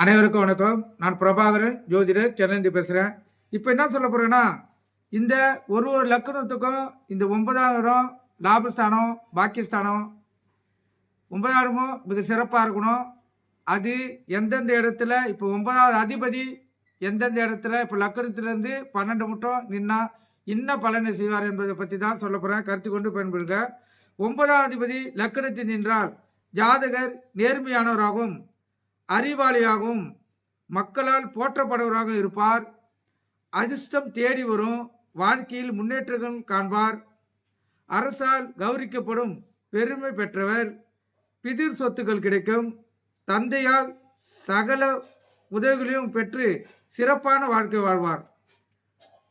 அனைவருக்கும் வணக்கம். நான் பிரபாகரன், ஜோதிடர், சென்னையிலிருந்து பேசுகிறேன். இப்போ என்ன சொல்ல போகிறேன்னா, இந்த ஒரு லக்னத்துக்கும் இந்த 9ஆம் இடம் லாபஸ்தானம், பாக்கியஸ்தானம் 9ஆம் இடமும் மிக சிறப்பாக இருக்கணும். அது எந்தெந்த இடத்துல இப்போ 9வது அதிபதி எந்தெந்த இடத்துல இப்போ லக்னத்திலேருந்து 12 மட்டும் நின்னா என்ன பலனை செய்வார் என்பதை பற்றி தான் சொல்ல போகிறேன். கருத்து கொண்டு பயன்படுங்க. 9ஆம் அதிபதி லக்னத்தில் நின்றால் ஜாதகர் நேர்மையானவராகவும் அறிவாளியாகவும் மக்களால் போற்றப்படுவராக இருப்பார். அதிர்ஷ்டம் தேடி வரும். வாழ்க்கையில் முன்னேற்றங்கள் காண்பார். அரசால் கௌரிக்கப்படும் பெருமை பெற்றவர். பிதிர் சொத்துக்கள் கிடைக்கும். தந்தையால் சகல உதவிகளையும் பெற்று சிறப்பான வாழ்க்கை வாழ்வார்.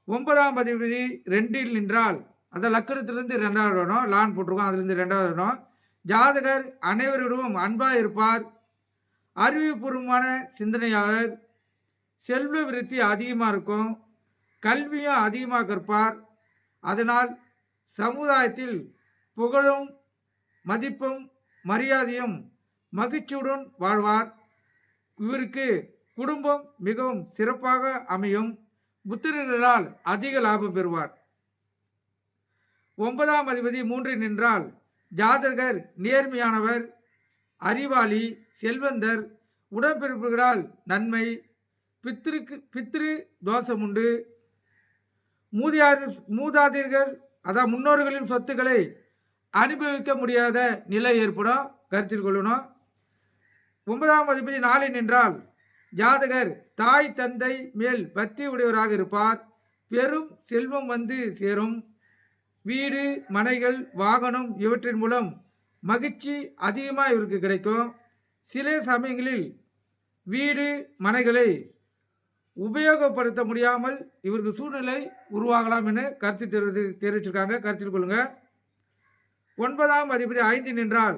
9ஆம் அதிபதி 2இல் நின்றால் அந்த லக்கணத்திலிருந்து 2வது இடம் லான் போட்டிருக்கோம். அதிலிருந்து 2வது இடம். ஜாதகர் அனைவரிடமும் அன்பாக இருப்பார். அறிவுபூர்வமான சிந்தனையாளர். செல்வ விருத்தி அதிகமாக இருக்கும். கல்வியும் அதிகமாக கற்பார். அதனால் சமுதாயத்தில் புகழும் மதிப்பும் மரியாதையும் மகிழ்ச்சியுடன் வாழ்வார். இவருக்கு குடும்பம் மிகவும் சிறப்பாக அமையும். புத்திரர்களால் அதிக லாபம் பெறுவார். 9ஆம் அதிபதி 3இல் நின்றால் ஜாதகர் நேர்மையானவர், அறிவாளி, செல்வந்தர். உடன்பிறப்புகளால் நன்மை. பித்ரு தோஷம் உண்டு. மூதாதையர்கள் அதாவது முன்னோர்களின் சொத்துக்களை அனுபவிக்க முடியாத நிலை ஏற்படும். கருத்தில் கொள்ளணும். 9ஆம் அதிபதி 4இல் நின்றால் ஜாதகர் தாய் தந்தை மேல் பக்தி உடையவராக இருப்பார். பெரும் செல்வம் வந்து சேரும். வீடு, மனைகள், வாகனம் இவற்றின் மூலம் மகிழ்ச்சி அதிகமாக இவருக்கு கிடைக்கும். சில சமயங்களில் வீடு, மனைகளை உபயோகப்படுத்த முடியாமல் இவருக்கு சூழ்நிலை உருவாகலாம் என கருத்து தெரிவிச்சிருக்காங்க. கருத்தில் கொள்ளுங்க. 9ஆம் அதிபதி 5 நின்றால்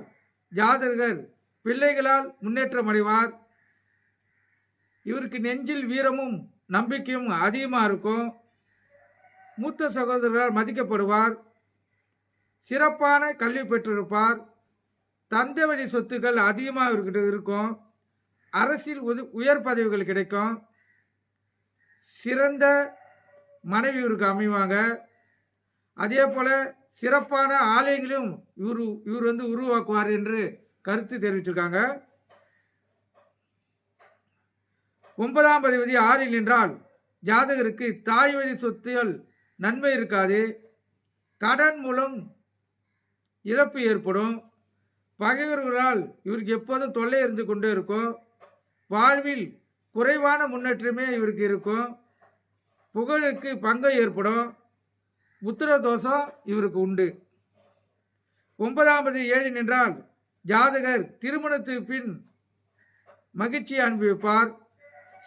ஜாதகர் பிள்ளைகளால் முன்னேற்றம் அடைவார். இவருக்கு நெஞ்சில் வீரமும் நம்பிக்கையும் அதிகமாக இருக்கும். மூத்த சகோதரர்களால் மதிக்கப்படுவார். சிறப்பான கல்வி பெற்றிருப்பார். தந்தை வழி சொத்துக்கள் அதிகமாக இவர்கிட்ட இருக்கும். அரசியல் உயர் பதவிகள் கிடைக்கும். சிறந்த மனைவி இவருக்கு அமைவாங்க. அதே போல சிறப்பான ஆலயங்களையும் இவர் உருவாக்குவார் என்று கருத்து தெரிவிச்சிருக்காங்க. 9ஆம் அதிபதி 6இல் நின்றால் ஜாதகருக்கு தாய் வழி சொத்துகள் நன்மை இருக்காது. கடன் மூலம் இழப்பு ஏற்படும். பகைவர்களால் இவருக்கு எப்போதும் தொல்லை இருந்து கொண்டே இருக்கும். வாழ்வில் குறைவான முன்னேற்றமே இவருக்கு இருக்கும். புகழுக்கு பங்கம் ஏற்படும். புத்திர தோஷம் இவருக்கு உண்டு. 9ஆம் அதிபதி 7 நின்றால் ஜாதகர் திருமணத்துக்கு பின் மகிழ்ச்சி அனுபவிப்பார்.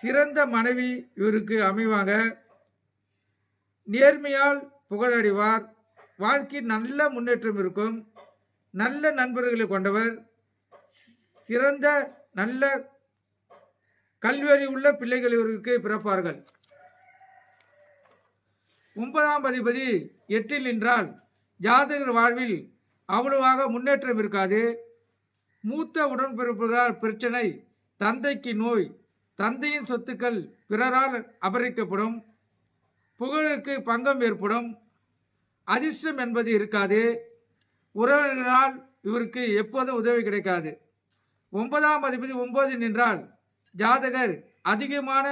சிறந்த மனைவி இவருக்கு அமைவாங்க. நேர்மையால் புகழடைவார். வாழ்க்கையில் நல்ல முன்னேற்றம் இருக்கும். நல்ல நண்பர்களை கொண்டவர். சிறந்த நல்ல கல்வியறி உள்ள பிள்ளைகள் இவருக்கு பிறப்பார்கள். 9ஆம் அதிபதி 8இல் நின்றால் ஜாதகர் வாழ்வில் அவ்வளவாக முன்னேற்றம் இருக்காது. மூத்த உடன்பிறப்புகளால் பிரச்சனை. தந்தைக்கு நோய். தந்தையின் சொத்துக்கள் பிறரால் அபகரிக்கப்படும். புகழுக்கு பங்கம் ஏற்படும். அதிர்ஷ்டம் என்பது இருக்காது. உறவினர்களால் இவருக்கு எப்போதும் உதவி கிடைக்காது. 9ஆம் அதிபதி 9இல் நின்றால் ஜாதகர் அதிகமான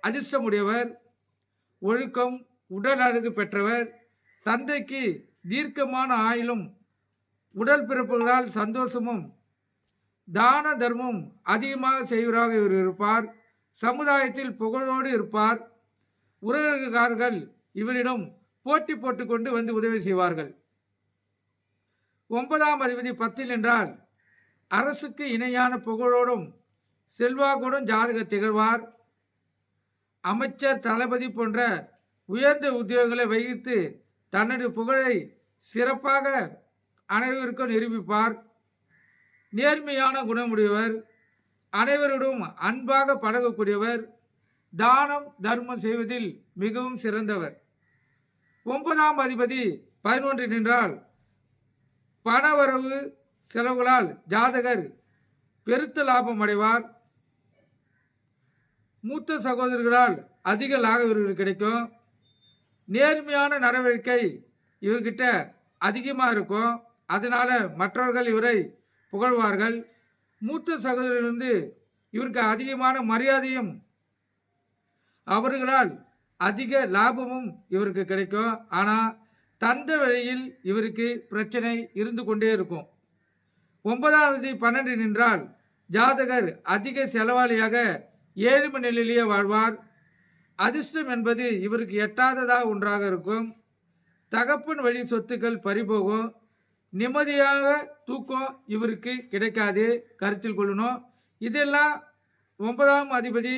அதிர்ஷ்டமுடையவர். ஒழுக்கம், உடல் அழகு பெற்றவர். தந்தைக்கு தீர்க்கமான ஆயுளும் உடல் பிறப்புகளால் சந்தோஷமும் தான தர்மம் அதிகமாக செய்வராக இவர் இருப்பார். சமுதாயத்தில் புகழோடு இருப்பார். உறவினர்கள் இவரிடம் போட்டி போட்டுக்கொண்டு வந்து உதவி செய்வார்கள். 9ஆம் அதிபதி 10இல் நின்றால் அரசுக்கு இணையான புகழோடும் செல்வாக்கோடும் ஜாதகர் திகழ்வார். அமைச்சர், தளபதி போன்ற உயர்ந்த உத்தியோகங்களை வகித்து தனது புகழை சிறப்பாக அனைவருக்கும் நிரூபிப்பார். நேர்மையான குணமுடையவர். அனைவரிடம் அன்பாக பழகக்கூடியவர். தானம் தர்மம் செய்வதில் மிகவும் சிறந்தவர். 9ஆம் அதிபதி 11இல் நின்றால் பணவரவு செலவுகளால் ஜாதகர் பெருத்த லாபம் அடைவார். மூத்த சகோதரர்களால் அதிக லாபம் இவருக்கு கிடைக்கும். நேர்மையான நடவடிக்கை இவர்கிட்ட அதிகமாக இருக்கும். அதனால் மற்றவர்கள் இவரை புகழ்வார்கள். மூத்த சகோதரர்களிருந்து இவருக்கு அதிகமான மரியாதையும் அவர்களால் அதிக லாபமும் இவருக்கு கிடைக்கும். ஆனால் தந்த வழியில் இவருக்கு பிரச்சனை இருந்து கொண்டே இருக்கும். 9ஆம் விதி 12 நின்றால் ஜாதகர் அதிக செலவாளியாக ஏழ்மை நிலையிலேயே வாழ்வார். அதிர்ஷ்டம் என்பது இவருக்கு எட்டாததாக ஒன்றாக இருக்கும். தகப்பன் வழி சொத்துக்கள் பறிபோகும். நிம்மதியாக தூக்கம் இவருக்கு கிடைக்காது, கருத்தில் கொள்ளணும். இதெல்லாம் 9ஆம் அதிபதி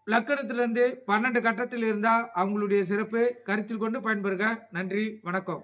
லக்கணத்திலிருந்து 12 கட்டத்தில் இருந்தால் அவங்களுடைய சிறப்பு கருத்தில் கொண்டு பயன்பெறுக. நன்றி, வணக்கம்.